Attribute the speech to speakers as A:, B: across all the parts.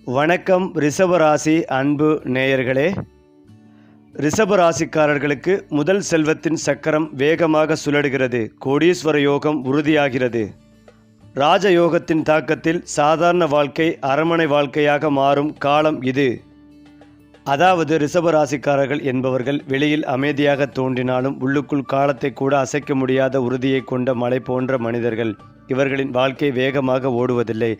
A: வணக்கம் ரிஷபராசி அன்பு நேயர்களே. ரிஷபராசிக்காரர்களுக்கு முதல் செல்வத்தின் சக்கரம் வேகமாக சுழடுகிறது. கோடீஸ்வர யோகம் உறுதியாகிறது. ராஜயோகத்தின் தாக்கத்தில் சாதாரண வாழ்க்கை அரண்மனை வாழ்க்கையாக மாறும் காலம் இது. அதாவது ரிஷபராசிக்காரர்கள் என்பவர்கள் வெளியில் அமைதியாக தோன்றினாலும் உள்ளுக்குள் காலத்தை கூட அசைக்க முடியாத உறுதியை கொண்ட மலை போன்ற மனிதர்கள். இவர்களின் வாழ்க்கை வேகமாக ஓடுவதில்லை.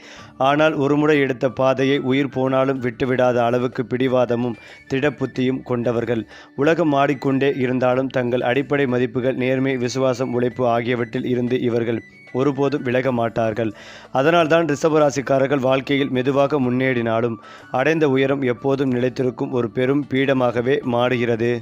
A: ஆனால் ஒருமுறை எடுத்த பாதையை உயிர் போனாலும் விட்டுவிடாத அளவுக்கு பிடிவாதமும் திடப்புத்தியும் கொண்டவர்கள். உலகம் ஆடிக்கொண்டே இருந்தாலும் தங்கள் அடிப்படை மதிப்புகள் நேர்மை, விசுவாசம், உழைப்பு ஆகியவற்றில் இருந்து இவர்கள் ஒருபோதும் விலக மாட்டார்கள். அதனால்தான் ரிஷபராசிக்காரர்கள் வாழ்க்கையில் மெதுவாக முன்னேறினாலும் அடைந்த உயரம் எப்போதும் நிலைத்திருக்கும் ஒரு பெரும் பீடமாகவே மாறுகிறது.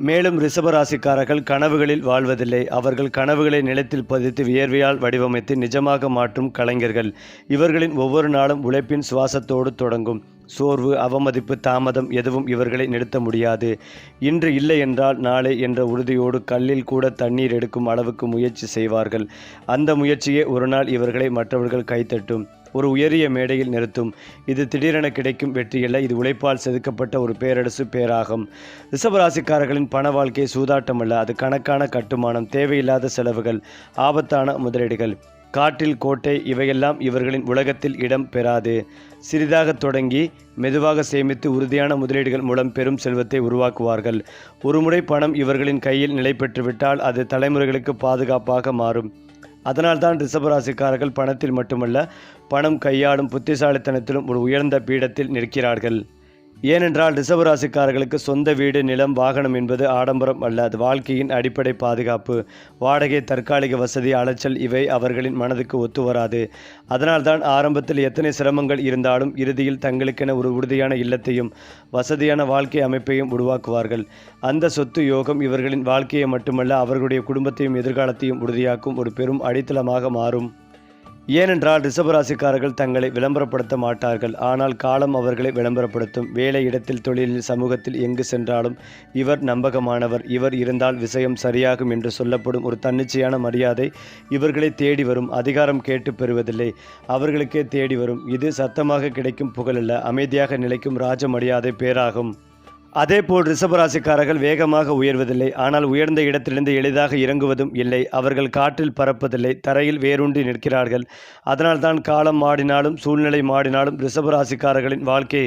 A: மேலும் ரிஷபராசிக்காரர்கள் கனவுகளில் வாழ்வதில்லை. அவர்கள் கனவுகளை நிலத்தில் பதித்து வியர்வையால் வடிவமைத்து நிஜமாக மாற்றும் கலைஞர்கள். இவர்களின் ஒவ்வொரு நாளும் உழைப்பின் சுவாசத்தோடு தொடங்கும். சோர்வு, அவமதிப்பு, தாமதம் எதுவும் இவர்களை நிறுத்த முடியாது. இன்று இல்லை என்றால் நாளை என்ற உறுதியோடு கல்லில் கூட தண்ணீர் எடுக்கும் அளவுக்கு முயற்சி செய்வார்கள். அந்த முயற்சியே ஒரு நாள் இவர்களை மற்றவர்கள் கைத்தட்டும், ஒரு உயரிய மேடையில் நிறுத்தும். இது திடீரென கிடைக்கும் வெற்றியல்ல, இது உழைப்பால் செதுக்கப்பட்ட ஒரு பேரரசு பேராகும். ரிஷபராசிக்காரர்களின் பண வாழ்க்கை சூதாட்டம் அல்ல, அது கணக்கான கட்டுமானம், தேவையில்லாத செலவுகள், ஆபத்தான முதலீடுகள். காட்டில் கோட்டை இவையெல்லாம் இவர்களின் உலகத்தில் இடம் பெறாது. சிறிதாக தொடங்கி மெதுவாக சேமித்து உறுதியான முதலீடுகள் மூலம் பெரும் செல்வத்தை உருவாக்குவார்கள். ஒருமுறை பணம் இவர்களின் கையில் நிலை பெற்றுவிட்டால் அது தலைமுறைகளுக்கு பாதுகாப்பாக மாறும். அதனால்தான் ரிஷபராசிக்காரர்கள் பணத்தில் மட்டுமல்ல, பணம் கையாளும் புத்திசாலித்தனத்திலும் ஒரு உயர்ந்த பீடத்தில் நிற்கிறார்கள். ஏனென்றால் ரிஷபராசிக்காரர்களுக்கு சொந்த வீடு, நிலம், வாகனம் என்பது ஆடம்பரம் அல்ல, அது வாழ்க்கையின் அடிப்படை பாதுகாப்பு. வாடகை, தற்காலிக வசதி, அலைச்சல் இவை அவர்களின் மனதுக்கு ஒத்து வராது. அதனால்தான் ஆரம்பத்தில் எத்தனை சிரமங்கள் இருந்தாலும் இறுதியில் தங்களுக்கென ஒரு உறுதியான இல்லத்தையும் வசதியான வாழ்க்கை அமைப்பையும் உருவாக்குவார்கள். அந்த சொத்து யோகம் இவர்களின் வாழ்க்கையை மட்டுமல்ல, அவர்களுடைய குடும்பத்தையும் எதிர்காலத்தையும் உறுதியாக்கும் ஒரு பெரும் அடித்தளமாக மாறும். ஏனென்றால் ரிஷபராசிக்காரர்கள் தங்களை விளம்பரப்படுத்த மாட்டார்கள், ஆனால் காலம் அவர்களை விளம்பரப்படுத்தும். வேலை இடத்தில், தொழிலில், சமூகத்தில் எங்கு சென்றாலும் இவர் நம்பகமானவர், இவர் இருந்தால் விஷயம் சரியாகும் என்று சொல்லப்படும் ஒரு தன்னிச்சையான மரியாதை இவர்களை தேடி வரும். அதிகாரம் கேட்டு பெறுவதில்லை, அவர்களுக்கே தேடி வரும். இது சத்தமாக கிடைக்கும் புகழல்ல, அமைதியாக நிலைக்கும் ராஜ மரியாதை பேராகும். அதேபோல் ரிஷபராசிக்காரர்கள் வேகமாக உயர்வதில்லை, ஆனால் உயர்ந்த இடத்திலிருந்து எளிதாக இறங்குவதும் இல்லை. அவர்கள் காற்றில் பறப்பதில்லை, தரையில் வேரூன்றி நிற்கிறார்கள். அதனால்தான் காலம் மாடினாலும் சூழ்நிலை மாடினாலும் ரிஷபராசிக்காரர்களின் வாழ்க்கை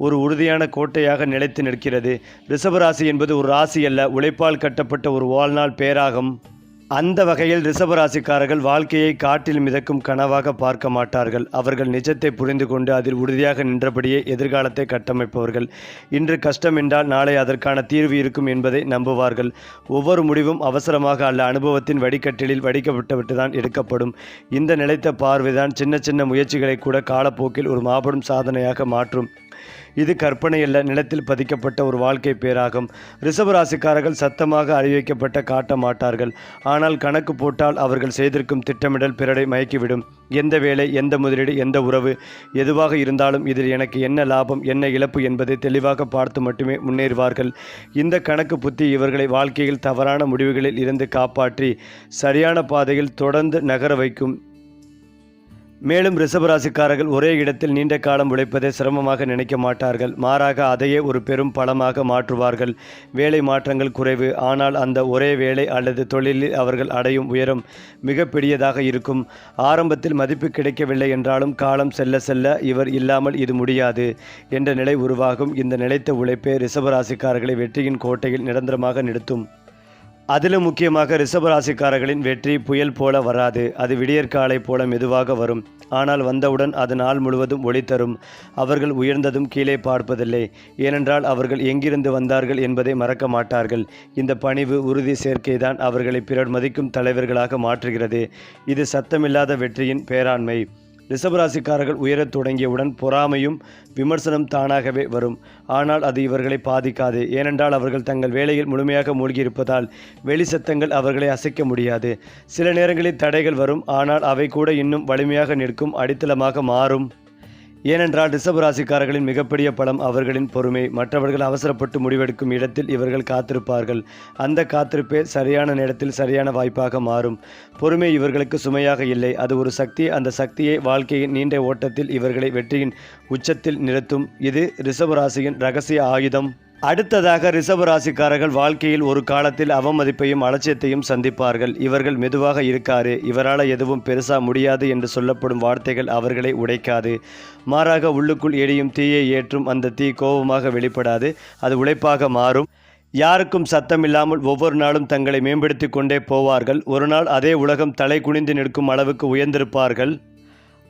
A: ஒரு உறுதியான கோட்டையாக நிலைத்து நிற்கிறது. ரிஷபராசி என்பது ஒரு ராசி அல்ல, உழைப்பால் கட்டப்பட்ட ஒரு வாழ்நாள் பேராகும். அந்த வகையில் ரிஷபராசிக்காரர்கள் வாழ்க்கையை காட்டில் மிதக்கும் கனவாக பார்க்க மாட்டார்கள். அவர்கள் நிஜத்தை புரிந்து கொண்டு அதில் உறுதியாக நின்றபடியே எதிர்காலத்தை கட்டமைப்பவர்கள். இன்று கஷ்டம் என்றால் நாளை அதற்கான தீர்வு இருக்கும் என்பதை நம்புவார்கள். ஒவ்வொரு முடிவும் அவசரமாக அல்ல, அனுபவத்தின் வடிகட்டிலில் வடிக்கப்பட்டுவிட்டுதான் எடுக்கப்படும். இந்த நிலைத்த பார்வைதான் சின்ன சின்ன முயற்சிகளை கூட காலப்போக்கில் ஒரு மாபெரும் சாதனையாக மாற்றும். இது கற்பனையல்ல, நிலத்தில் பதிக்கப்பட்ட ஒரு வாழ்க்கை பேராகும். ரிஷபராசிக்காரர்கள் சத்தமாக அறிவிக்கப்பட்ட காட்ட மாட்டார்கள், ஆனால் கணக்கு போட்டால் அவர்கள் செய்திருக்கும் திட்டமிடல் பிறரை மயக்கிவிடும். எந்த வேலை, எந்த முதலீடு, எந்த உறவு எதுவாக இருந்தாலும் இதில் எனக்கு என்ன லாபம், என்ன இழப்பு என்பதை தெளிவாக பார்த்து மட்டுமே முன்னேறுவார்கள். இந்த கணக்கு புத்தி இவர்களை வாழ்க்கையில் தவறான முடிவுகளில் இருந்து காப்பாற்றி சரியான பாதையில் தொடர்ந்து நகர வைக்கும். மேலும் ரிஷபராசிக்காரர்கள் ஒரே இடத்தில் நீண்ட காலம் உழைப்பதை சிரமமாக நினைக்க மாட்டார்கள், மாறாக அதையே ஒரு பெரும் பலமாக மாற்றுவார்கள். வேலை மாற்றங்கள் குறைவு, ஆனால் அந்த ஒரே வேலை அல்லது தொழிலில் அவர்கள் அடையும் உயரம் மிக பெரியதாக இருக்கும். ஆரம்பத்தில் மதிப்பு கிடைக்கவில்லை என்றாலும் காலம் செல்ல செல்ல இவர் இல்லாமல் இது முடியாது என்ற நிலை உருவாகும். இந்த நிலைத்த உழைப்பே ரிஷபராசிக்காரர்களை வெற்றியின் கோட்டையில் நிரந்தரமாக நிறுத்தும். அதிலும் முக்கியமாக ரிஷபராசிக்காரர்களின் வெற்றி புயல் போல வராது, அது விடியற்காலை போல மெதுவாக வரும். ஆனால் வந்தவுடன் அது நாள் முழுவதும் ஒளி தரும். அவர்கள் உயர்ந்ததும் கீழே பார்ப்பதில்லை, ஏனென்றால் அவர்கள் எங்கிருந்து வந்தார்கள் என்பதை மறக்க மாட்டார்கள். இந்த பணிவு, உறுதி சேர்க்கைதான் அவர்களை பிறர் மதிக்கும் தலைவர்களாக மாற்றுகிறது. இது சத்தமில்லாத வெற்றியின் பேராண்மை. ரிஷபராசிக்காரர்கள் உயரத் தொடங்கியவுடன் பொறாமையும் விமர்சனம் தானாகவே வரும், ஆனால் அது இவர்களை பாதிக்காது. ஏனென்றால் அவர்கள் தங்கள் வேலையில் முழுமையாக மூழ்கியிருப்பதால் வெளி சத்தங்கள் அவர்களை அசைக்க முடியாது. சில நேரங்களில் தடைகள் வரும், ஆனால் அவை கூட இன்னும் வலிமையாக நிற்கும் அடித்தளமாக மாறும். ஏனென்றால் ரிஷபராசிக்காரர்களின் மிகப்பெரிய பலம் அவர்களின் பொறுமை. மற்றவர்கள் அவசரப்பட்டு முடிவெடுக்கும் இடத்தில் இவர்கள் காத்திருப்பார்கள். அந்த காத்திருப்பே சரியான நேரத்தில் சரியான வாய்ப்பாக மாறும். பொறுமை இவர்களுக்கு சுமையாக இல்லை, அது ஒரு சக்தி. அந்த சக்தியை வாழ்க்கையின் நீண்ட ஓட்டத்தில் இவர்களை வெற்றியின் உச்சத்தில் நிறுத்தும். இது ரிஷபராசியின் இரகசிய ஆயுதம். அடுத்ததாக ரிஷபராசிக்காரர்கள் வாழ்க்கையில் ஒரு காலத்தில் அவமதிப்பையும் அலட்சியத்தையும் சந்திப்பார்கள். இவர்கள் மெதுவாக இருக்காரு, இவரால் எதுவும் பெருசா முடியாது என்று சொல்லப்படும் வார்த்தைகள் அவர்களை உடைக்காது. மாறாக உள்ளுக்குள் எரியும் தீயை ஏற்றும் அந்த தீ கோபமாக வெளிப்படாது, அது உழைப்பாக மாறும். யாருக்கும் சத்தமில்லாமல் ஒவ்வொரு நாளும் தங்களை மேம்படுத்தி கொண்டே போவார்கள். ஒரு நாள் அதே உலகம் தலை குனிந்து நிற்கும் அளவுக்கு உயர்ந்திருப்பார்கள்.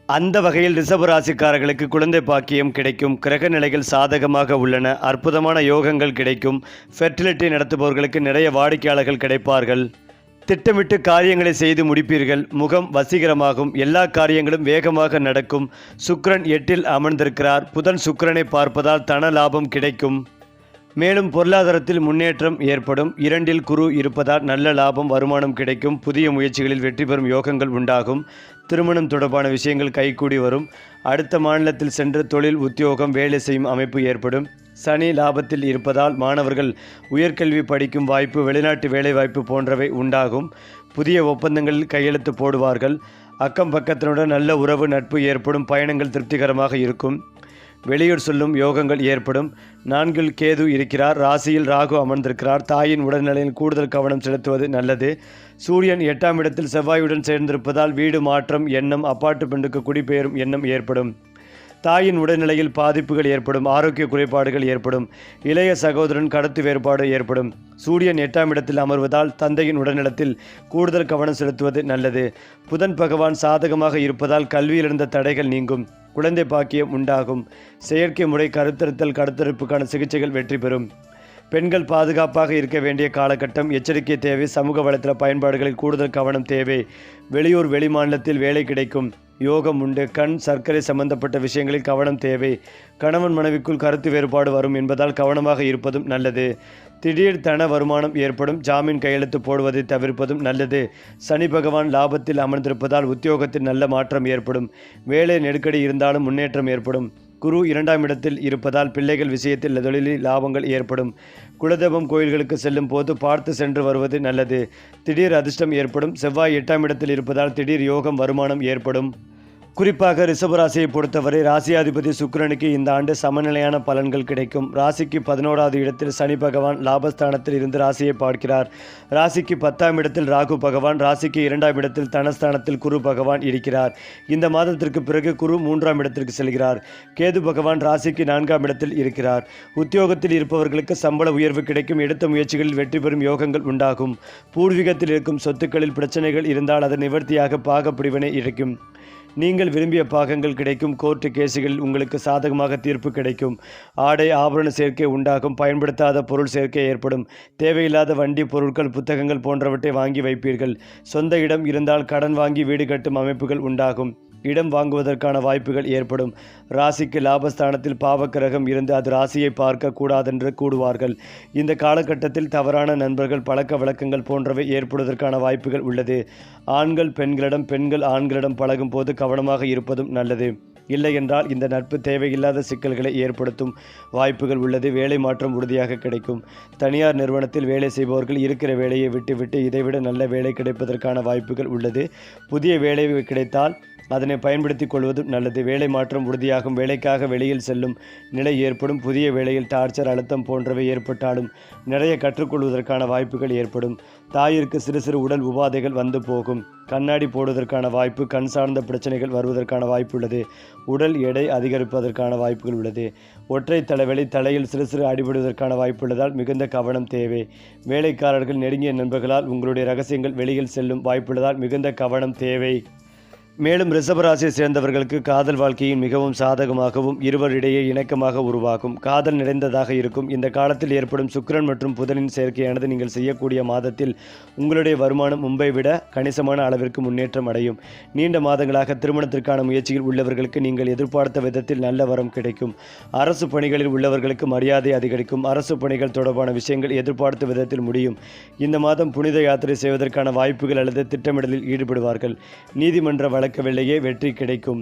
A: அந்த வகையில் ரிஷபராசிக்காரர்களுக்கு குழந்தை பாக்கியம் கிடைக்கும். கிரக நிலைகள் சாதகமாக உள்ளன. அற்புதமான யோகங்கள் கிடைக்கும். ஃபெர்டிலிட்டி நடத்துபவர்களுக்கு நிறைய வாடிக்கையாளர்கள் கிடைப்பார்கள். திட்டமிட்டு காரியங்களை செய்து முடிப்பீர்கள். முகம் வசீகரமாகும். எல்லா காரியங்களும் வேகமாக நடக்கும். சுக்கிரன் 8இல் அமர்ந்திருக்கிறார். புதன் சுக்கிரனை பார்ப்பதால் தன லாபம் கிடைக்கும். மேலும் பொருளாதாரத்தில் முன்னேற்றம் ஏற்படும். 2இல் குரு இருப்பதால் நல்ல லாபம் வருமானம் கிடைக்கும். புதிய முயற்சிகளில் வெற்றி பெறும் யோகங்கள் உண்டாகும். திருமணம் தொடர்பான விஷயங்கள் கைகூடி வரும். அடுத்த மாநிலத்தில் சென்று தொழில் உத்தியோகம் வேலை செய்யும் அமைப்பு ஏற்படும். சனி லாபத்தில் இருப்பதால் மாணவர்கள் உயர்கல்வி படிக்கும் வாய்ப்பு, வெளிநாட்டு வேலைவாய்ப்பு போன்றவை உண்டாகும். புதிய ஒப்பந்தங்களில் கையெழுத்து போடுவார்கள். அக்கம் பக்கத்தினுடன் நல்ல உறவு நட்பு ஏற்படும். பயணங்கள் திருப்திகரமாக இருக்கும். வெளியூர் சொல்லும் யோகங்கள் ஏற்படும். 4இல் கேது இருக்கிறார். ராசியில் ராகு அமர்ந்திருக்கிறார். தாயின் உடல்நிலையில் கூடுதல் கவனம் செலுத்துவது நல்லது. சூரியன் 8ஆம் இடத்தில் செவ்வாயுடன் சேர்ந்திருப்பதால் வீடு மாற்றம் எண்ணம், அப்பார்ட்மெண்ட்டுக்கு குடிபெயரும் எண்ணம் ஏற்படும். தாயின் உடல்நிலையில் பாதிப்புகள் ஏற்படும். ஆரோக்கிய குறைபாடுகள் ஏற்படும். இளைய சகோதரன் கருத்து வேறுபாடு ஏற்படும். சூரியன் 8ஆம் இடத்தில் அமர்வதால் தந்தையின் உடல்நலத்தில் கூடுதல் கவனம் செலுத்துவது நல்லது. புதன் பகவான் சாதகமாக இருப்பதால் கல்வியிலிருந்த தடைகள் நீங்கும். குழந்தை பாக்கியம் உண்டாகும். செயற்கை முறை கருத்தரித்தல் கடத்தரிப்புக்கான சிகிச்சைகள் வெற்றி பெறும். பெண்கள் பாதுகாப்பாக இருக்க வேண்டிய காலகட்டம். எச்சரிக்கை தேவை. சமூக வலைத்தள பயன்பாடுகளில் கூடுதல் கவனம் தேவை. வெளியூர் வெளிமாநிலத்தில் வேலை கிடைக்கும். யோகம் உண்டு. கண் சர்க்கரை சம்பந்தப்பட்ட விஷயங்களில் கவனம் தேவை. கணவன் மனைவிக்குள் கருத்து வேறுபாடு வரும் என்பதால் கவனமாக இருப்பதும் நல்லது. திடீர் தன வருமானம் ஏற்படும். ஜாமீன் கையெழுத்து போடுவதை தவிர்ப்பதும் நல்லது. சனி பகவான் லாபத்தில் அமர்ந்திருப்பதால் உத்தியோகத்தில் நல்ல மாற்றம் ஏற்படும். வேலை நெருக்கடி இருந்தாலும் முன்னேற்றம் ஏற்படும். குரு 2ஆம் இடத்தில் இருப்பதால் பிள்ளைகள் விஷயத்தில் தொழிலில் லாபங்கள் ஏற்படும். குலதெய்வம் கோயில்களுக்கு செல்லும் போது பார்த்து சென்று வருவது நல்லது. திடீர் அதிர்ஷ்டம் ஏற்படும். செவ்வாய் 8ஆம் இடத்தில் இருப்பதால் திடீர் யோகம் வருமானம் ஏற்படும். குறிப்பாக ரிஷபராசியை பொறுத்தவரை ராசியாதிபதி சுக்கிரனுக்கு இந்த ஆண்டு சமநிலையான பலன்கள் கிடைக்கும். ராசிக்கு 11வது இடத்தில் சனி பகவான் லாபஸ்தானத்தில் இருந்து ராசியை பார்க்கிறார். ராசிக்கு 10ஆம் இடத்தில் ராகு பகவான், ராசிக்கு 2ஆம் இடத்தில் தனஸ்தானத்தில் குரு பகவான் இருக்கிறார். இந்த மாதத்திற்கு பிறகு குரு 3ஆம் இடத்திற்கு செல்கிறார். கேது பகவான் ராசிக்கு 4ஆம் இடத்தில் இருக்கிறார். உத்தியோகத்தில் இருப்பவர்களுக்கு சம்பள உயர்வு கிடைக்கும். எடுத்த முயற்சிகளில் வெற்றி பெறும் யோகங்கள் உண்டாகும். பூர்வீகத்தில் இருக்கும் சொத்துக்களில் பிரச்சனைகள் இருந்தால் அது நிவர்த்தியாக பாகப்பிரிவினை இருக்கும். நீங்கள் விரும்பிய பாகங்கள் கிடைக்கும். கோர்ட்டு கேசுகளில் உங்களுக்கு சாதகமாக தீர்ப்பு கிடைக்கும். ஆடை ஆபரண சேர்க்கை உண்டாகும். பயன்படுத்தாத பொருள் சேர்க்கை ஏற்படும். தேவையில்லாத வண்டி, பொருட்கள், புத்தகங்கள் போன்றவற்றை வாங்கி வைப்பீர்கள். சொந்த இடம் இருந்தால் கடன் வாங்கி வீடு கட்டும் அமைப்புகள் உண்டாகும். இடம் வாங்குவதற்கான வாய்ப்புகள் ஏற்படும். ராசிக்கு லாபஸ்தானத்தில் பாவக்கிரகம் இருந்து அது ராசியை பார்க்க கூடாதென்று கூடுவார்கள். இந்த காலகட்டத்தில் தவறான நண்பர்கள், பழக்க வழக்கங்கள் போன்றவை ஏற்படுவதற்கான வாய்ப்புகள் உள்ளது. ஆண்கள் பெண்களிடம், பெண்கள் ஆண்களிடம் பழகும் போது கவனமாக இருப்பதும் நல்லது. இல்லை என்றால் இந்த நட்பு தேவையில்லாத சிக்கல்களை ஏற்படுத்தும் வாய்ப்புகள் உள்ளது. வேலை மாற்றம் உறுதியாக கிடைக்கும். தனியார் நிறுவனத்தில் வேலை செய்பவர்கள் இருக்கிற வேலையை விட்டுவிட்டு இதைவிட நல்ல வேலை கிடைப்பதற்கான வாய்ப்புகள் உள்ளது. புதிய வேலை கிடைத்தால் அதனை பயன்படுத்திக் கொள்வதும் நல்லது. வேலை மாற்றம் உறுதியாகும். வேலைக்காக வெளியில் செல்லும் நிலை ஏற்படும். புதிய வேலையில் டார்ச்சர், அழுத்தம் போன்றவை ஏற்பட்டாலும் நிறைய கற்றுக்கொள்வதற்கான வாய்ப்புகள் ஏற்படும். தாயிற்கு சிறு சிறு உடல் உபாதைகள் வந்து போகும். கண்ணாடி போடுவதற்கான வாய்ப்பு, கண் சார்ந்த பிரச்சனைகள் வருவதற்கான வாய்ப்பு உள்ளது. உடல் எடை அதிகரிப்பதற்கான வாய்ப்புகள் உள்ளது. ஒற்றை தலைவலி, தலையில் சிறு சிறு அடிபடுவதற்கான வாய்ப்புள்ளதால் மிகுந்த கவனம் தேவை. வேலைக்காரர்கள், நெருங்கிய நண்பர்களால் உங்களுடைய ரகசியங்கள் வெளியில் செல்லும் வாய்ப்புள்ளதால் மிகுந்த கவனம் தேவை. மேலும் ரிஷபராசியை சேர்ந்தவர்களுக்கு காதல் வாழ்க்கையின் மிகவும் சாதகமாகவும் இருவரிடையே இணக்கமாக உருவாகும். காதல் நிறைந்ததாக இருக்கும். இந்த காலத்தில் ஏற்படும் சுக்கிரன் மற்றும் புதனின் சேர்க்கையானது நீங்கள் செய்யக்கூடிய மாதத்தில் உங்களுடைய வருமானம் முன்பை விட கணிசமான அளவிற்கு முன்னேற்றம் அடையும். நீண்ட மாதங்களாக திருமணத்திற்கான முயற்சியில் உள்ளவர்களுக்கு நீங்கள் எதிர்பார்த்த விதத்தில் நல்ல வரம் கிடைக்கும். அரசு பணிகளில் உள்ளவர்களுக்கு மரியாதை அதிகரிக்கும். அரசு பணிகள் தொடர்பான விஷயங்கள் எதிர்பார்த்த விதத்தில் முடியும். இந்த மாதம் புனித யாத்திரை செய்வதற்கான வாய்ப்புகள் அல்லது திட்டமிடலில் ஈடுபடுவார்கள். நீதிமன்ற வழக்கு வெள்ளையே வெற்றி கிடைக்கும்.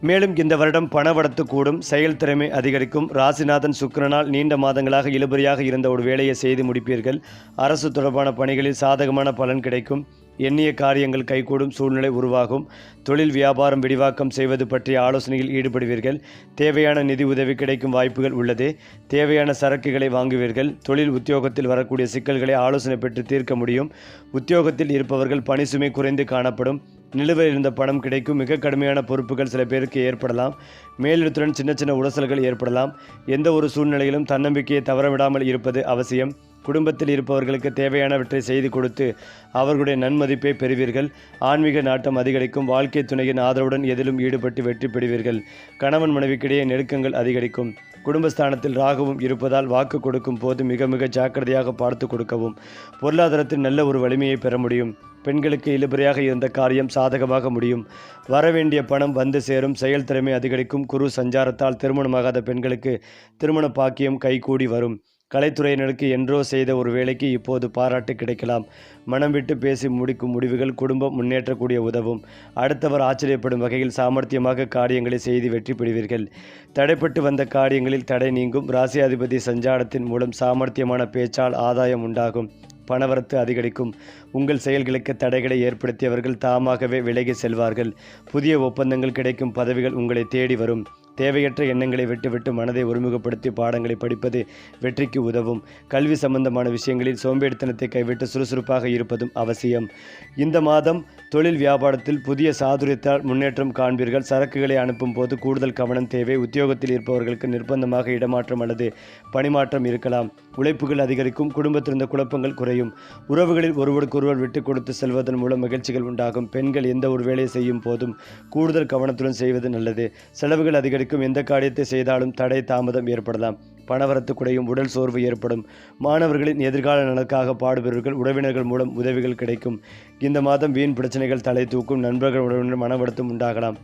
A: மேலும் இந்த வருடம் பணவரத்து கூடும், செயல் திறமை அதிகரிக்கும். ராசிநாதன் சுக்கிரனால் நீண்ட மாதங்களாக இழுபறியாக இருந்த ஒரு வேலையை செய்து முடிப்பீர்கள். அரசு தொடர்பான பணிகளில் சாதகமான பலன் கிடைக்கும். எண்ணிய காரியங்கள் கைகூடும் சூழ்நிலை உருவாகும். தொழில் வியாபாரம் விரிவாக்கம் செய்வது பற்றிய ஆலோசனையில் ஈடுபடுவீர்கள். தேவையான நிதி உதவி கிடைக்கும் வாய்ப்புகள் உள்ளது. தேவையான சரக்குகளை வாங்குவீர்கள். தொழில் உத்தியோகத்தில் வரக்கூடிய சிக்கல்களை ஆலோசனை பெற்று தீர்க்க முடியும். உத்தியோகத்தில் இருப்பவர்கள் பணி சுமை குறைந்து காணப்படும். நிலுவையில் இருந்த பணம் கிடைக்கும். மிக கடுமையான பொறுப்புகள் சில பேருக்கு ஏற்படலாம். மேலிடத்துடன் சின்ன சின்ன உரசல்கள் ஏற்படலாம். எந்த ஒரு சூழ்நிலையிலும் தன்னம்பிக்கையை தவறவிடாமல் இருப்பது அவசியம். குடும்பத்தில் இருப்பவர்களுக்கு தேவையானவற்றை செய்து கொடுத்து அவர்களுடைய நன்மதிப்பை பெறுவீர்கள். ஆன்மீக நாட்டம் அதிகரிக்கும். வாழ்க்கை துணையின் ஆதரவுடன் எதிலும் ஈடுபட்டு வெற்றி பெறுவீர்கள். கணவன் மனைவிக்கிடையே நெருக்கங்கள் அதிகரிக்கும். குடும்பஸ்தானத்தில் ராகுவும் இருப்பதால் வாக்கு கொடுக்கும் போது மிக மிக ஜாக்கிரதையாக பார்த்து கொடுக்கவும். பொருளாதாரத்தில் நல்ல ஒரு வலிமையை பெற முடியும். பெண்களுக்கு இழுபறியாக இருந்த காரியம் சாதகமாக முடியும். வரவேண்டிய பணம் வந்து சேரும். செயல் திறமை அதிகரிக்கும். குரு சஞ்சாரத்தால் திருமணமாகாத பெண்களுக்கு திருமண பாக்கியம் கைகூடி வரும். கலைத்துறையினருக்கு என்றோ செய்த ஒரு வேலைக்கு இப்போது பாராட்டு கிடைக்கலாம். மனம் விட்டு பேசி முடிக்கும் முடிவுகள் குடும்பம் முன்னேற்றக்கூடிய உதவும். அடுத்தவர் ஆச்சரியப்படும் வகையில் சாமர்த்தியமாக காரியங்களை செய்து வெற்றி பெறுவீர்கள். தடைப்பட்டு வந்த காரியங்களில் தடை நீங்கும். ராசியாதிபதி சஞ்சாரத்தின் மூலம் சாமர்த்தியமான பேச்சால் ஆதாயம் உண்டாகும். பணவரத்து அதிகரிக்கும். உங்கள் செயல்களுக்கு தடைகளை ஏற்படுத்தியவர்கள் தாமாகவே விலகி செல்வார்கள். புதிய ஒப்பந்தங்கள் கிடைக்கும். பதவிகள் உங்களை தேடி வரும். தேவையற்ற எண்ணங்களை விட்டுவிட்டு மனதை ஒருமுகப்படுத்தி பாடங்களை படிப்பது வெற்றிக்கு உதவும். கல்வி சம்பந்தமான விஷயங்களில் சோம்பேறித்தனத்தை கைவிட்டு சுறுசுறுப்பாக இருப்பதும் அவசியம். இந்த மாதம் தொழில் வியாபாரத்தில் புதிய சாதுரியத்தால் முன்னேற்றம் காண்பீர்கள். சரக்குகளை அனுப்பும் போது கூடுதல் கவனம் தேவை. உத்தியோகத்தில் இருப்பவர்களுக்கு நிர்பந்தமாக இடமாற்றம் அல்லது பணிமாற்றம் இருக்கலாம். உழைப்புகள் அதிகரிக்கும். குடும்பத்தில் இருந்த குழப்பங்கள் குறையும். உறவுகளில் ஒருவருக்கொருவர் விட்டு கொடுத்து செல்வதன் மூலம் மகிழ்ச்சிகள் உண்டாகும். பெண்கள் எந்த ஒரு வேலையை செய்யும் போதும் கூடுதல் கவனத்துடன் செய்வது நல்லது. செலவுகள் அதிகரிக்கும். எந்த காரியத்தை செய்தாலும் தடை தாமதம் ஏற்படலாம். பணவரத்து குறையும். உடல் சோர்வு ஏற்படும். மாணவர்களின் எதிர்கால நலனுக்காக பாடுபவர்கள். உறவினர்கள் மூலம் உதவிகள் கிடைக்கும். இந்த மாதம் வீண் பிரச்சனைகள் தலை தூக்கும். நண்பர்கள் உறவினர் மனவருத்தம் உண்டாகலாம்.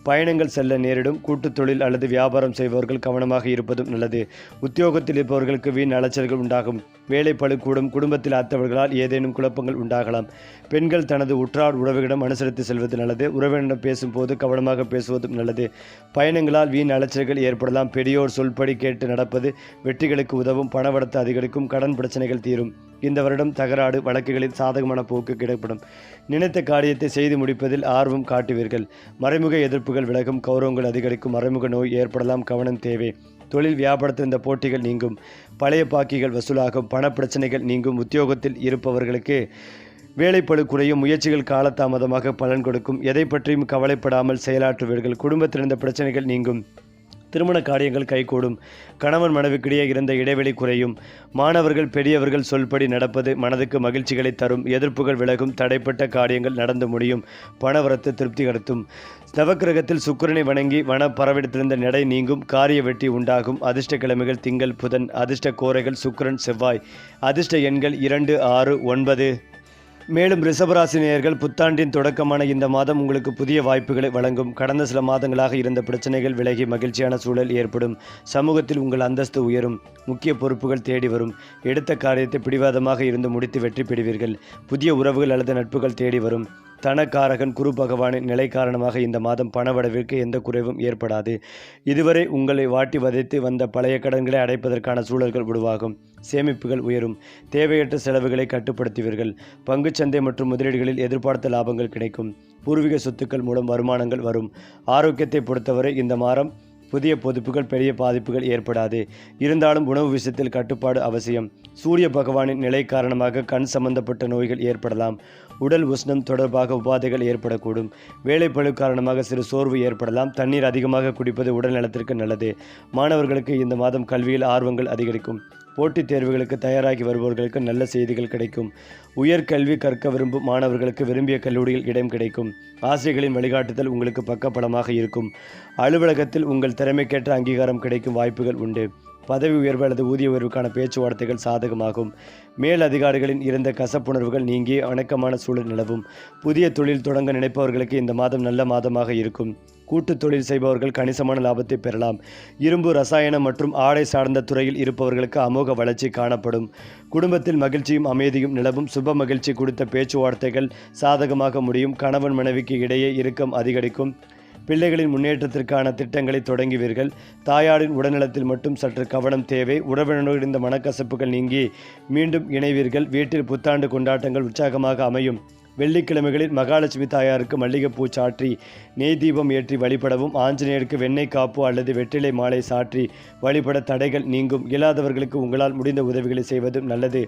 A: பயணங்கள் செல்ல நேரிடும். கூட்டுத் தொழில் அல்லது வியாபாரம் செய்பவர்கள் கவனமாக இருப்பதும் நல்லது. உத்தியோகத்தில் இருப்பவர்களுக்கு வீண் அலைச்சல்கள் உண்டாகும். வேலை பளு கூடும். குடும்பத்தில் அத்தவர்களால் ஏதேனும் குழப்பங்கள் உண்டாகலாம். பெண்கள் தனது உற்றார் உறவுகளிடம் அனுசரித்து செல்வது நல்லது. உறவினரிடம் பேசும்போது கவனமாக பேசுவதும் நல்லது. பயணங்களால் வீண் அலைச்சல்கள் ஏற்படலாம். பெரியோர் சொல்படி கேட்டு நடப்பது வெற்றிகளுக்கு உதவும். பணவரத்து அதிகரிக்கும். கடன் பிரச்சனைகள் தீரும். இந்த வருடம் தகராறு வழக்குகளில் சாதகமான போக்கு கிடைப்படும். நினைத்த காரியத்தை செய்து முடிப்பதில் ஆர்வம் காட்டுவீர்கள். மறைமுக எதிர்ப்புகள் விலகும். கௌரவங்கள் அதிகரிக்கும். மறைமுக நோய் ஏற்படலாம். கவனம் தேவை. தொழில் வியாபாரத்தில் இந்த போட்டிகள் நீங்கும். பழைய பாக்கிகள் வசூலாகும். பண பிரச்சனைகள் நீங்கும். உத்தியோகத்தில் இருப்பவர்களுக்கு வேலைப்பளு குறையும். முயற்சிகள் காலதாமதமாக பலன் கொடுக்கும். எதை பற்றியும் கவலைப்படாமல் செயலாற்றுவீர்கள். குடும்பத்தில் இருந்த பிரச்சனைகள் நீங்கும். திருமண காரியங்கள் கைகூடும். கணவன் மனைவிக்கிடையே இருந்த இடைவெளி குறையும். மாணவர்கள் பெரியவர்கள் சொல்படி நடப்பது மனதுக்கு மகிழ்ச்சிகளை தரும். எதிர்ப்புகள் விலகும். தடைப்பட்ட காரியங்கள் நடந்து முடியும். பணவரத்து திருப்திகரத்தும். நவக்கிரகத்தில் சுக்கிரனை வணங்கி வன பரவிடத்திலிருந்த நடை நீங்கும். காரிய வெற்றி உண்டாகும். அதிர்ஷ்ட கிழமைகள் திங்கள் புதன். அதிர்ஷ்ட கோரைகள் சுக்கிரன் செவ்வாய். அதிர்ஷ்ட எண்கள் 2, 6, 9. மேலும் ரிஷபராசி நேயர்கள், புத்தாண்டின் தொடக்கமான இந்த மாதம் உங்களுக்கு புதிய வாய்ப்புகளை வழங்கும். கடந்த சில மாதங்களாக இருந்த பிரச்சனைகள் விலகி மகிழ்ச்சியான சூழல் ஏற்படும். சமூகத்தில் உங்கள் அந்தஸ்து உயரும். முக்கிய பொறுப்புகள் தேடி வரும். எடுத்த காரியத்தை பிடிவாதமாக இருந்து முடித்து வெற்றி பெறுவீர்கள். புதிய உறவுகள் அல்லது நட்புகள் தேடி வரும். தனக்காரகன் குரு பகவானின் நிலை காரணமாக இந்த மாதம் பணவரவிற்கு எந்த குறைவும் ஏற்படாது. இதுவரை உங்களை வாட்டி வதைத்து வந்த பழைய கடன்களை அடைப்பதற்கான சூழல்கள் உருவாகும். சேமிப்புகள் உயரும். தேவையற்ற செலவுகளை கட்டுப்படுத்துவீர்கள். பங்குச்சந்தை மற்றும் முதலீடுகளில் எதிர்பார்த்த லாபங்கள் கிடைக்கும். பூர்வீக சொத்துக்கள் மூலம் வருமானங்கள் வரும். ஆரோக்கியத்தை பொறுத்தவரை இந்த மாதம் புதிய பொதுப்புகள் பெரிய பாதிப்புகள் ஏற்படாது. இருந்தாலும் உணவு விஷயத்தில் கட்டுப்பாடு அவசியம். சூரிய பகவானின் நிலை காரணமாக கண் சம்பந்தப்பட்ட நோய்கள் ஏற்படலாம். உடல் உஷ்ணம் தொடர்பாக உபாதைகள் ஏற்படக்கூடும். வேலைப்பளு காரணமாக சிறு சோர்வு ஏற்படலாம். தண்ணீர் அதிகமாக குடிப்பது உடல் நலத்திற்கு நல்லது. மாணவர்களுக்கு இந்த மாதம் கல்வியில் ஆர்வங்கள் அதிகரிக்கும். போட்டித் தேர்வுகளுக்கு தயாராகி வருபவர்களுக்கு நல்ல செய்திகள் கிடைக்கும். உயர்கல்வி கற்க விரும்பும் மாணவர்களுக்கு விரும்பிய கல்லூரியில் இடம் கிடைக்கும். ஆசிரியர்களின் வழிகாட்டுதல் உங்களுக்கு பக்கபலமாக இருக்கும். அலுவலகத்தில் உங்கள் திறமைக்கேற்ற அங்கீகாரம் கிடைக்கும் வாய்ப்புகள் உண்டு. பதவி உயர்வு அல்லது ஊதிய உயர்வுக்கான பேச்சுவார்த்தைகள் சாதகமாகும். மேல் அதிகாரிகளின் இருந்த கசப்புணர்வுகள் நீங்கி அணக்கமான சூழல் நிலவும். புதிய தொழில் தொடங்க நினைப்பவர்களுக்கு இந்த மாதம் நல்ல மாதமாக இருக்கும். கூட்டு தொழில் செய்பவர்கள் கணிசமான லாபத்தை பெறலாம். இரும்பு, ரசாயனம் மற்றும் ஆடை சார்ந்த துறையில் இருப்பவர்களுக்கு அமோக வளர்ச்சி காணப்படும். குடும்பத்தில் மகிழ்ச்சியும் அமைதியும் நிலவும். சுப மகிழ்ச்சி குறித்த பேச்சுவார்த்தைகள் சாதகமாக முடியும். கணவன் மனைவிக்கு இடையே இறுக்கம் அதிகரிக்கும். பிள்ளைகளின் முன்னேற்றத்திற்கான திட்டங்களை தொடங்குவீர்கள். தாயாரின் உடல்நலத்தில் மட்டும் சற்று கவனம் தேவை. உறவினரோடு இருந்த மனக்கசப்புகள் நீங்கி மீண்டும் இணைவீர்கள். வீட்டில் புத்தாண்டு கொண்டாட்டங்கள் உற்சாகமாக அமையும். வெள்ளிக்கிழமைகளில் மகாலட்சுமி தாயாருக்கு மல்லிகைப்பூ சாற்றி நெய் தீபம் ஏற்றி வழிபடவும், ஆஞ்சநேயருக்கு வெண்ணெய் காப்பு அல்லது வெற்றிலை மாலை சாற்றி வழிபட தடைகள் நீங்கும். இயலாதவர்களுக்கு உங்களால் முடிந்த உதவிகளை செய்வதும் நல்லது.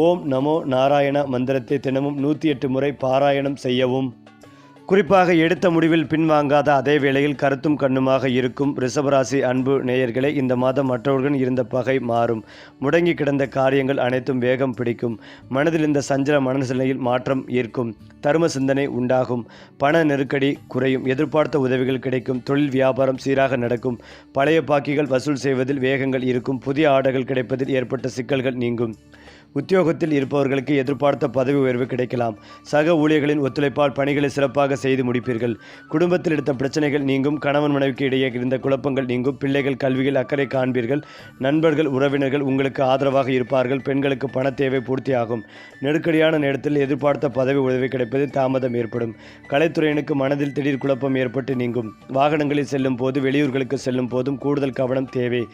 A: ஓம் நமோ நாராயண மந்திரத்தை தினமும் 108 முறை பாராயணம் செய்யவும். குறிப்பாக எடுத்த முடிவில் பின்வாங்காத அதே வேளையில் கருத்தும் கண்ணுமாக இருக்கும் ரிஷபராசி அன்பு நேயர்களே, இந்த மாதம் மற்றவர்களுடன் இருந்த பகை மாறும். முடங்கி கிடந்த காரியங்கள் அனைத்தும் வேகம் பிடிக்கும். மனதில் இந்த சஞ்சல மனநிலையில் மாற்றம் ஈர்க்கும். தர்ம சிந்தனை உண்டாகும். பண நெருக்கடி குறையும். எதிர்பார்த்த உதவிகள் கிடைக்கும். தொழில் வியாபாரம் சீராக நடக்கும். பழைய பாக்கிகள் வசூல் செய்வதில் வேகங்கள் இருக்கும். புதிய ஆர்டர்கள் கிடைப்பதில் ஏற்பட்ட சிக்கல்கள் நீங்கும். உத்தியோகத்தில் இருப்பவர்களுக்கு எதிர்பார்த்த பதவி உயர்வு கிடைக்கலாம். சக ஊழியர்களின் ஒத்துழைப்பால் பணிகளை சிறப்பாக செய்து முடிப்பீர்கள். குடும்பத்தில் எடுத்த பிரச்சனைகள் நீங்கும். கணவன் மனைவிக்கு இடையே இருந்த குழப்பங்கள் நீங்கும். பிள்ளைகள் கல்வியில் அக்கறை காண்பீர்கள். நண்பர்கள் உறவினர்கள் உங்களுக்கு ஆதரவாக இருப்பார்கள். பெண்களுக்கு பண தேவை பூர்த்தியாகும். நெருக்கடியான நேரத்தில் எதிர்பார்த்த பதவி உதவி கிடைப்பதில் தாமதம் ஏற்படும். கலைத்துறையினுக்கு மனதில் திடீர் குழப்பம் ஏற்பட்டு நீங்கும். வாகனங்களில் செல்லும் போது வெளியூர்களுக்கு செல்லும் போதும் கூடுதல் கவனம் தேவை.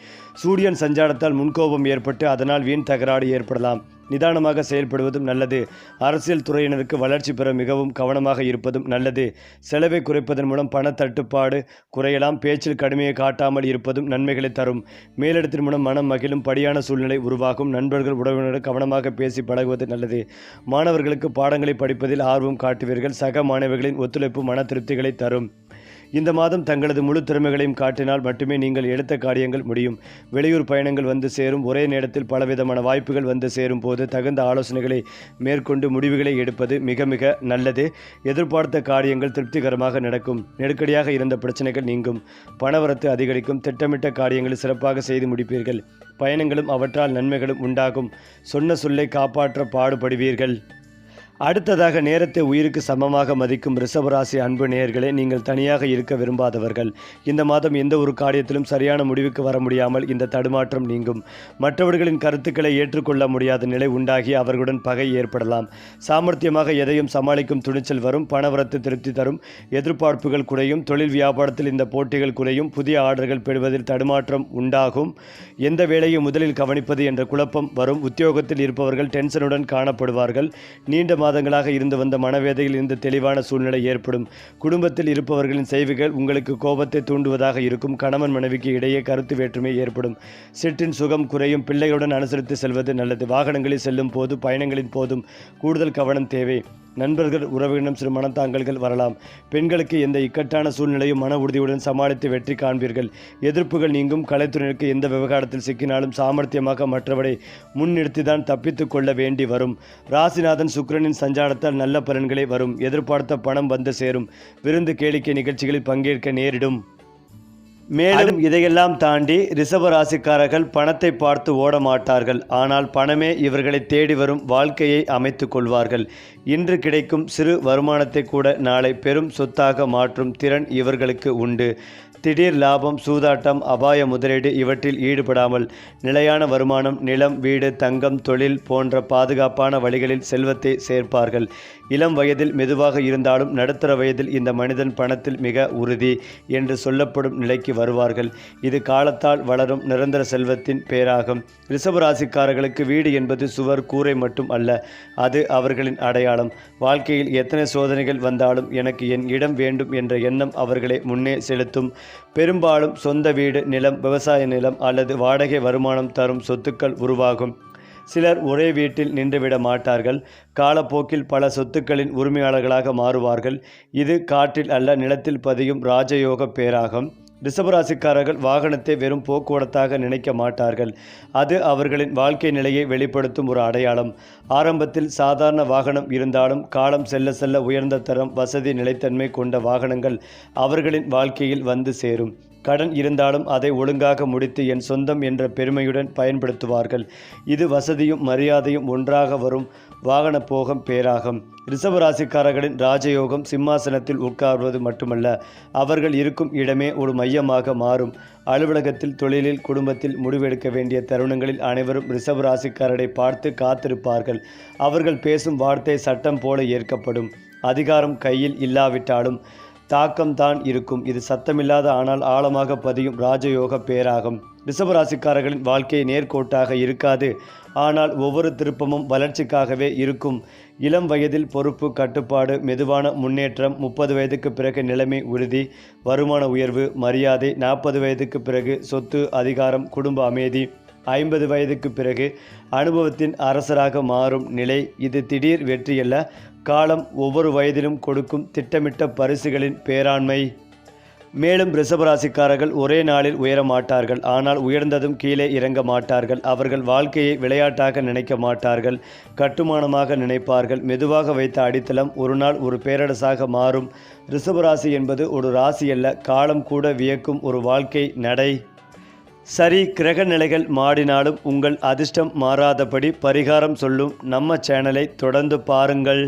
A: சூரியன் சஞ்சாரத்தால் முன்கோபம் ஏற்பட்டு அதனால் வீண் தகராறு ஏற்படலாம். நிதானமாக செயல்படுவதும் நல்லது. அரசியல் துறையினருக்கு வளர்ச்சி பெற மிகவும் கவனமாக இருப்பதும் நல்லது. செலவை குறைப்பதன் மூலம் பண தட்டுப்பாடு குறையலாம். பேச்சில் கடுமையை காட்டாமல் இருப்பதும் நன்மைகளை தரும். மேலிடத்தின் மூலம் மனம் மகிழும் படியான சூழ்நிலை உருவாகும். நண்பர்கள் உறவினர்கள் கவனமாக பேசி பழகுவது நல்லது. மாணவர்களுக்கு பாடங்களை படிப்பதில் ஆர்வம் காட்டுவீர்கள். சக மாணவர்களின் ஒத்துழைப்பு மன திருப்திகளை தரும். இந்த மாதம் தங்களது முழு திறமைகளையும் காட்டினால் மட்டுமே நீங்கள் எடுத்த காரியங்கள் முடியும். வெளியூர் பயணங்கள் வந்து சேரும். ஒரே நேரத்தில் பலவிதமான வாய்ப்புகள் வந்து சேரும் போது தகுந்த ஆலோசனைகளை மேற்கொண்டு முடிவுகளை எடுப்பது மிக மிக நல்லது. எதிர்பார்த்த காரியங்கள் திருப்திகரமாக நடக்கும். நெருக்கடியாக இருந்த பிரச்சனைகள் நீங்கும். பணவரத்து அதிகரிக்கும். திட்டமிட்ட காரியங்களை சிறப்பாக செய்து முடிப்பீர்கள். பயணங்களும் அவற்றால் நன்மைகளும் உண்டாகும். சொன்ன சொல்லை காப்பாற்ற பாடுபடுவீர்கள். அடுத்ததாக நேரத்தை உயிருக்கு சமமாக மதிக்கும் ரிஷபராசி அன்பு நேயர்களே, நீங்கள் தனியாக இருக்க விரும்பாதவர்கள். இந்த மாதம் எந்த ஒரு காரியத்திலும் சரியான முடிவுக்கு வர முடியாமல் இந்த தடுமாற்றம் நீங்கும். மற்றவர்களின் கருத்துக்களை ஏற்றுக்கொள்ள முடியாத நிலை உண்டாகி அவர்களுடன் பகை ஏற்படலாம். சாமர்த்தியமாக எதையும் சமாளிக்கும் துணிச்சல் வரும். பணவரத்து திருப்தி தரும். எதிர்பார்ப்புகள் குறையும். தொழில் வியாபாரத்தில் இந்த போட்டிகள் குறையும். புதிய ஆர்டர்கள் பெறுவதில் தடுமாற்றம் உண்டாகும். எந்த வேலையை முதலில் கவனிப்பது என்ற குழப்பம் வரும். உத்தியோகத்தில் இருப்பவர்கள் டென்ஷனுடன் காணப்படுவார்கள். நீண்ட மாதங்களாக இருந்து வந்த மனவேதையில் இருந்து தெளிவான சூழ்நிலை ஏற்படும். குடும்பத்தில் இருப்பவர்களின் செய்திகள் உங்களுக்கு கோபத்தை தூண்டுவதாக இருக்கும். கணவன் மனைவிக்கு இடையே கருத்து வேற்றுமை ஏற்படும். சிற்றின் சுகம் குறையும். பிள்ளைகளுடன் அனுசரித்து செல்வது நல்லது. வாகனங்களில் செல்லும் போது பயணங்களின் போதும் கூடுதல் கவனம் தேவை. நண்பர்கள் உறவினரும் சிறு மனத்தாங்கல்கள் வரலாம். பெண்களுக்கு எந்த இக்கட்டான சூழ்நிலையும் மன உறுதியுடன் சமாளித்து வெற்றி காண்பீர்கள். எதிர்ப்புகள் நீங்கும். கலைத்துறையினருக்கு எந்த விவகாரத்தில் சிக்கினாலும் சாமர்த்தியமாக மற்றவரை முன்னிறுத்திதான் தப்பித்து கொள்ள வேண்டி வரும். ராசிநாதன் சுக்கிரனின் சஞ்சாரத்தால் நல்ல பலன்களே வரும். எதிர்பார்த்த பணம் வந்து சேரும். விருந்து கேளிக்கை நிகழ்ச்சிகளில் பங்கேற்க நேரிடும். மேலும் இதையெல்லாம் தாண்டி ரிஷப ராசிக்காரர்கள் பணத்தை பார்த்து ஓட மாட்டார்கள். ஆனால் பணமே இவர்களை தேடி வரும் வாழ்க்கையை அமைத்து கொள்வார்கள். இன்று கிடைக்கும் சிறு வருமானத்தை கூட நாளை பெரும் சொத்தாக மாற்றும் திறன் இவர்களுக்கு உண்டு. திடீர் லாபம், சூதாட்டம், அபாய முதலீடு இவற்றில் ஈடுபடாமல் நிலையான வருமானம், நிலம், வீடு, தங்கம், தொழில் போன்ற பாதுகாப்பான வழிகளில் செல்வத்தை சேர்ப்பார்கள். இளம் வயதில் மெதுவாக இருந்தாலும் நடுத்தர வயதில் இந்த மனிதன் பணத்தில் மிக உறுதி என்று சொல்லப்படும் நிலைக்கு வருவார்கள். இது காலத்தால் வளரும் நிரந்தர செல்வத்தின் பேராகும். ரிஷபராசிக்காரர்களுக்கு வீடு என்பது சுவர், கூரை மட்டும் அல்ல, அது அவர்களின் அடையாளம். வாழ்க்கையில் எத்தனை சோதனைகள் வந்தாலும் எனக்கு என் இடம் வேண்டும் என்ற எண்ணம் அவர்களை முன்னே செலுத்தும். பெரும்பாலும் சொந்த வீடு, நிலம், விவசாய நிலம் அல்லது வாடகை வருமானம் தரும் சொத்துக்கள் உருவாகும். சிலர் ஒரே வீட்டில் நின்றுவிட மாட்டார்கள். காலப்போக்கில் பல சொத்துக்களின் உரிமையாளர்களாக மாறுவார்கள். இது காற்றில் அல்ல, நிலத்தில் பதியும் ராஜயோக பேராகும். ரிஷபராசிக்காரர்கள் வாகனத்தை வெறும் போக்குவரத்தாக நினைக்க மாட்டார்கள். அது அவர்களின் வாழ்க்கை நிலையை வெளிப்படுத்தும் ஒரு அடையாளம். ஆரம்பத்தில் சாதாரண வாகனம் இருந்தாலும் காலம் செல்ல செல்ல உயர்ந்த தரம், வசதி, நிலைத்தன்மை கொண்ட வாகனங்கள் அவர்களின் வாழ்க்கையில் வந்து சேரும். கடன் இருந்தாலும் அதை ஒழுங்காக முடித்து என் சொந்தம் என்ற பெருமையுடன் பயன்படுத்துவார்கள். இது வசதியும் மரியாதையும் ஒன்றாக வரும் வாகன போகம் பேராகும். ரிஷபராசிக்காரர்களின் ராஜயோகம் சிம்மாசனத்தில் உட்கார்வது மட்டுமல்ல, அவர்கள் இருக்கும் இடமே ஒரு மையமாக மாறும். அலுவலகத்தில், தொழிலில், குடும்பத்தில் முடிவெடுக்க வேண்டிய தருணங்களில் அனைவரும் ரிஷபராசிக்காரரை பார்த்து காத்திருப்பார்கள். அவர்கள் பேசும் வார்த்தை சட்டம் போல ஏற்கப்படும். அதிகாரம் கையில் இல்லாவிட்டாலும் தாக்கம் தான் இருக்கும். இது சத்தமில்லாத ஆனால் ஆழமாக பதியும் ராஜயோக பேராகும். ரிஷபராசிக்காரர்களின் வாழ்க்கை நேர்கோட்டாக இருக்காது. ஆனால் ஒவ்வொரு திருப்பமும் வளர்ச்சிக்காகவே இருக்கும். இளம் வயதில் பொறுப்பு, கட்டுப்பாடு, மெதுவான முன்னேற்றம். 30 வயதுக்கு பிறகு நிலைமை உறுதி, வருமான உயர்வு, மரியாதை. 40 வயதுக்கு பிறகு சொத்து, அதிகாரம், குடும்ப அமைதி. 50 வயதுக்கு பிறகு அனுபவத்தின் அரசராக மாறும் நிலை. இது திடீர் வெற்றியல்ல, காலம் ஒவ்வொரு வயதிலும் கொடுக்கும் திட்டமிட்ட பரிசுகளின் பேராண்மை. மேலும் ரிஷபராசிக்காரர்கள் ஒரே நாளில் உயர மாட்டார்கள். ஆனால் உயர்ந்ததும் கீழே இறங்க மாட்டார்கள். அவர்கள் வாழ்க்கையை விளையாட்டாக நினைக்க மாட்டார்கள், கட்டுமானமாக நினைப்பார்கள். மெதுவாக வைத்த அடித்தளம் ஒரு நாள் ஒரு பேரரசாக மாறும். ரிஷபராசி என்பது ஒரு ராசி அல்ல, காலம் கூட வியக்கும் ஒரு வாழ்க்கை நடை. சரி, கிரக நிலைகள் மாறினாலும் உங்கள் அதிர்ஷ்டம் மாறாதபடி பரிகாரம் சொல்லும் நம்ம சேனலை தொடர்ந்து பாருங்கள்.